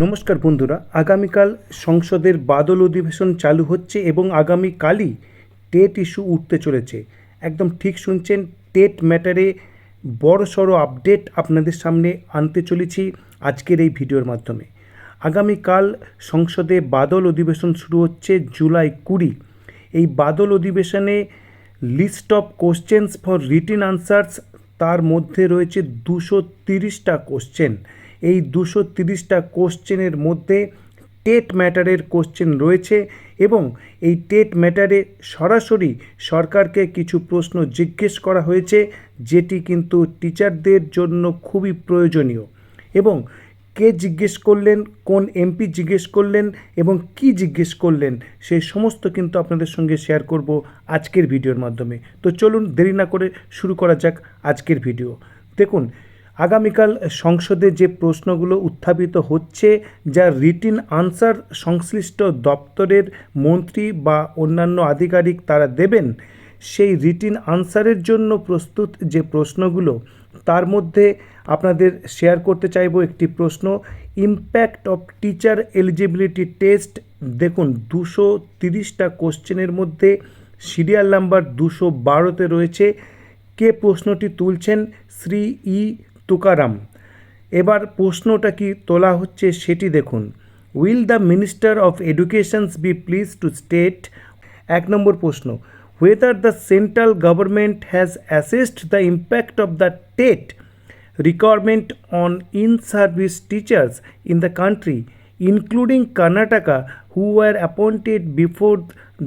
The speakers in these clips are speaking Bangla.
নমস্কার বন্ধুরা, আগামীকাল সংসদের বাদল অধিবেশন চালু হচ্ছে এবং আগামীকালই টেট ইস্যু উঠতে চলেছে। একদম ঠিক শুনছেন, টেট ম্যাটারে বড়সড় আপডেট আপনাদের সামনে আনতে চলেছি আজকের এই ভিডিওর মাধ্যমে। আগামীকাল সংসদে বাদল অধিবেশন শুরু হচ্ছে জুলাই 20। এই বাদল অধিবেশনে list of questions for written answers, তার মধ্যে রয়েছে 230টা কোশ্চেন। এই 230টা কোশ্চেনের মধ্যে টেট ম্যাটারের কোশ্চেন রয়েছে এবং এই টেট ম্যাটারে সরাসরি সরকারকে কিছু প্রশ্ন জিজ্ঞেস করা হয়েছে, যেটি কিন্তু টিচারদের জন্য খুবই প্রয়োজনীয়। এবং কে জিজ্ঞেস করলেন, কোন এমপি জিজ্ঞেস করলেন এবং কি জিজ্ঞেস করলেন, সেই সমস্ত কিন্তু আপনাদের সঙ্গে শেয়ার করব আজকের ভিডিওর মাধ্যমে। তো চলুন দেরি না করে শুরু করা যাক আজকের ভিডিও। দেখুন, আগামীকাল সংসদে যে প্রশ্নগুলো উত্থাপিত হচ্ছে, যা রিটিন আনসার সংশ্লিষ্ট দপ্তরের মন্ত্রী বা অন্যান্য আধিকারিক তারা দেবেন, সেই রিটিন আনসারের জন্য প্রস্তুত যে প্রশ্নগুলো, তার মধ্যে আপনাদের শেয়ার করতে চাইব একটি প্রশ্ন, impact of teacher eligibility test. দেখুন, 230টা কোশ্চেনের মধ্যে সিরিয়াল নাম্বার 212তে রয়েছে। কে প্রশ্নটি তুলছেন? শ্রী ই তুকারাম। এবার প্রশ্নটা কি তোলা হচ্ছে সেটি দেখুন। Will the minister of educations be please to state, 1 number প্রশ্ন, whether the central government has assessed the impact of the TET requirement on in-service teachers in the country, including Karnataka, who were appointed before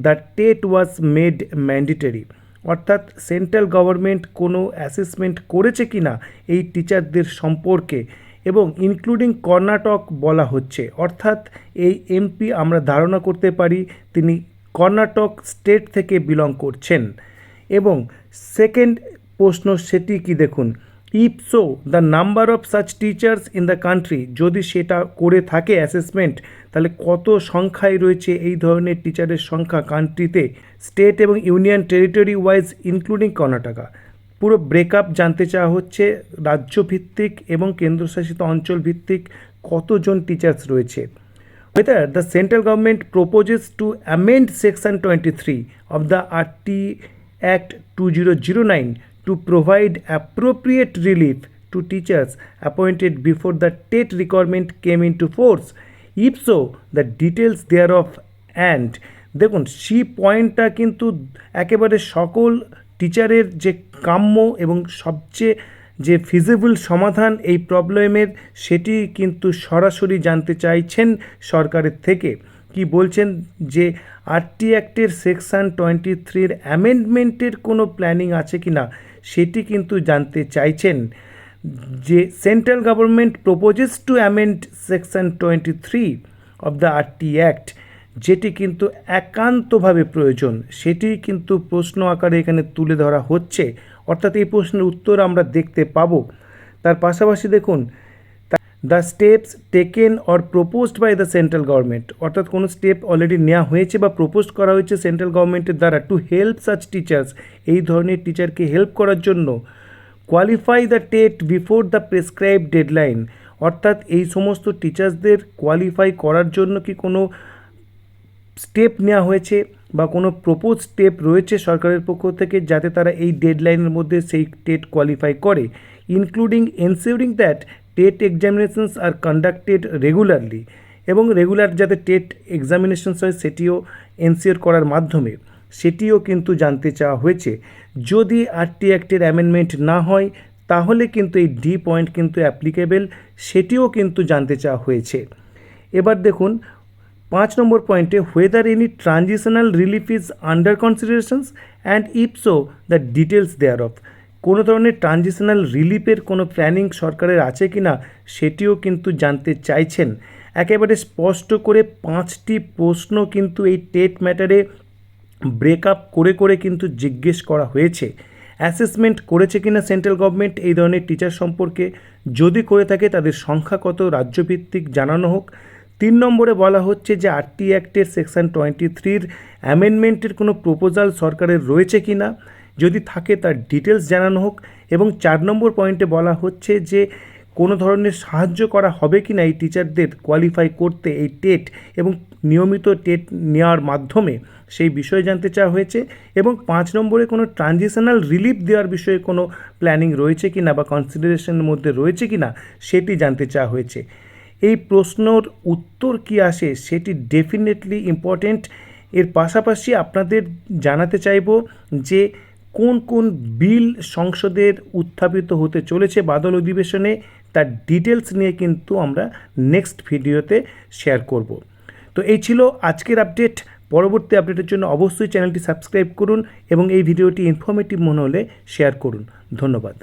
the TET was made mandatory. অর্থাৎ সেন্ট্রাল গভর্নমেন্ট কোনো অ্যাসেসমেন্ট করেছে কি না এই টিচারদের সম্পর্কে, এবং ইনক্লুডিং কর্ণাটক বলা হচ্ছে। অর্থাৎ এই এমপি আমরা ধারণা করতে পারি তিনি কর্ণাটক স্টেট থেকে বিলং করছেন। এবং সেকেন্ড প্রশ্ন সেটি কি দেখুন, if so the number of such teachers in the country, যদি সেটা করে থাকে অ্যাসেসমেন্ট, তাহলে কত সংখ্যায় রয়েছে এই ধরনের টিচারের সংখ্যা কান্ট্রিতে, স্টেট এবং union territory wise including Karnataka. পুরো ব্রেকআপ জানতে চাওয়া হচ্ছে, রাজ্যভিত্তিক এবং কেন্দ্রশাসিত অঞ্চল ভিত্তিক কতজন টিচার্স রয়েছে। Whether the central government proposes to amend Section 23 of the RT Act 2009 to provide appropriate relief to teachers appointed before the TET requirement came into force. If so, the details thereof. And দেখুন, সি পয়েন্টটা কিন্তু একেবারে সকল টিচারের যে কাম্য এবং সবচেয়ে যে ফিজিবল সমাধান এই প্রবলেমের, সেটি কিন্তু সরাসরি জানতে চাইছেন সরকারের থেকে। কি বলছেন যে আরটি অ্যাক্টের সেকশন 23-র অ্যামেন্ডমেন্টের কোনো প্ল্যানিং আছে কি না সেটি কিন্তু জানতে চাইছেন। যে central government proposes to amend section 23 of the RT act, যেটি কিন্তু একান্তভাবে প্রয়োজন, সেটি কিন্তু প্রশ্ন আকারে এখানে তুলে ধরা হচ্ছে। অর্থাৎ এই প্রশ্নের উত্তর আমরা দেখতে পাব। তার পাশাপাশি দেখুন, the steps taken or proposed by the central government, অর্থাৎ কোনো স্টেপ অলরেডি নেওয়া হয়েছে বা প্রপোজ করা হয়েছে সেন্ট্রাল গভর্নমেন্টের দ্বারা টু হেল্প সাচ টিচার্স, এই ধরনের টিচারকে হেল্প করার জন্য। Qualify the TET before the prescribe deadline, অর্থাৎ এই সমস্ত টিচার্সদের কোয়ালিফাই করার জন্য কি কোনো স্টেপ নেওয়া হয়েছে বা কোনো প্রপোজ স্টেপ রয়েছে সরকারের পক্ষ থেকে, যাতে তারা এই ডেডলাইনের মধ্যে সেই টেট কোয়ালিফাই করে। Including ensuring that TET examinations are conducted regularly, এবং রেগুলার যাতে টেট এক্সামিনেশনস হয় সেটিও এনশিওর করার মাধ্যমে, সেটিও কিন্তু জানতে চাওয়া হয়েছে। যদি আরটি অ্যাক্টের অ্যামেন্ডমেন্ট না হয় তাহলে কিন্তু এই ডি পয়েন্ট কিন্তু অ্যাপ্লিকেবল, সেটিও কিন্তু জানতে চাওয়া হয়েছে। এবার দেখুন 5 নম্বর পয়েন্টে, whether any transitional relief is under considerations and if so the details thereof, কোনো ধরনের ট্রানজিশনাল রিলিফের কোনো প্ল্যানিং সরকারের আছে কি না সেটিও কিন্তু জানতে চাইছেন। একেবারে স্পষ্ট করে 5টি প্রশ্ন কিন্তু এই টেট ম্যাটারে ব্রেকআপ করে করে কিন্তু জিজ্ঞেস করা হয়েছে। অ্যাসেসমেন্ট করেছে কিনা সেন্ট্রাল গভর্নমেন্ট এই ধরনের টিচার সম্পর্কে, যদি করে থাকে তাদের সংখ্যা কত রাজ্যভিত্তিক জানানো হোক। 3 নম্বরে বলা হচ্ছে যে আরটি অ্যাক্টের সেকশন 23-র অ্যামেন্ডমেন্টের কোনো প্রপোজাল সরকারের রয়েছে কি না, যদি থাকে তার ডিটেলস জানানো হোক। এবং 4 নম্বর পয়েন্টে বলা হচ্ছে যে কোনো ধরনের সাহায্য করা হবে কি না এই টিচারদের কোয়ালিফাই করতে এই টেট এবং নিয়মিত টেট নেওয়ার মাধ্যমে সেই বিষয়ে জানতে চাওয়া হয়েছে। এবং 5 নম্বরে কোনো ট্রানজিশনাল রিলিফ দেওয়ার বিষয়ে কোনো প্ল্যানিং রয়েছে কি না বা কনসিডারেশনের মধ্যে রয়েছে কি না সেটি জানতে চাওয়া হয়েছে। এই প্রশ্নর উত্তর কী আসে সেটি ডেফিনেটলি ইম্পর্টেন্ট। এর পাশাপাশি আপনাদের জানাতে চাইব যে কোন কোন বিল সংসদের উত্থাপিত হতে চলেছে বাদল অধিবেশনে, তার ডিটেলস নিয়ে কিন্তু আমরা নেক্সট ভিডিওতে শেয়ার করব। তো এই ছিল আজকের আপডেট। পরবর্তী আপডেটের জন্য অবশ্যই চ্যানেলটি সাবস্ক্রাইব করুন এবং এই ভিডিওটি ইনফরমেটিভ মনে হলে শেয়ার করুন। ধন্যবাদ।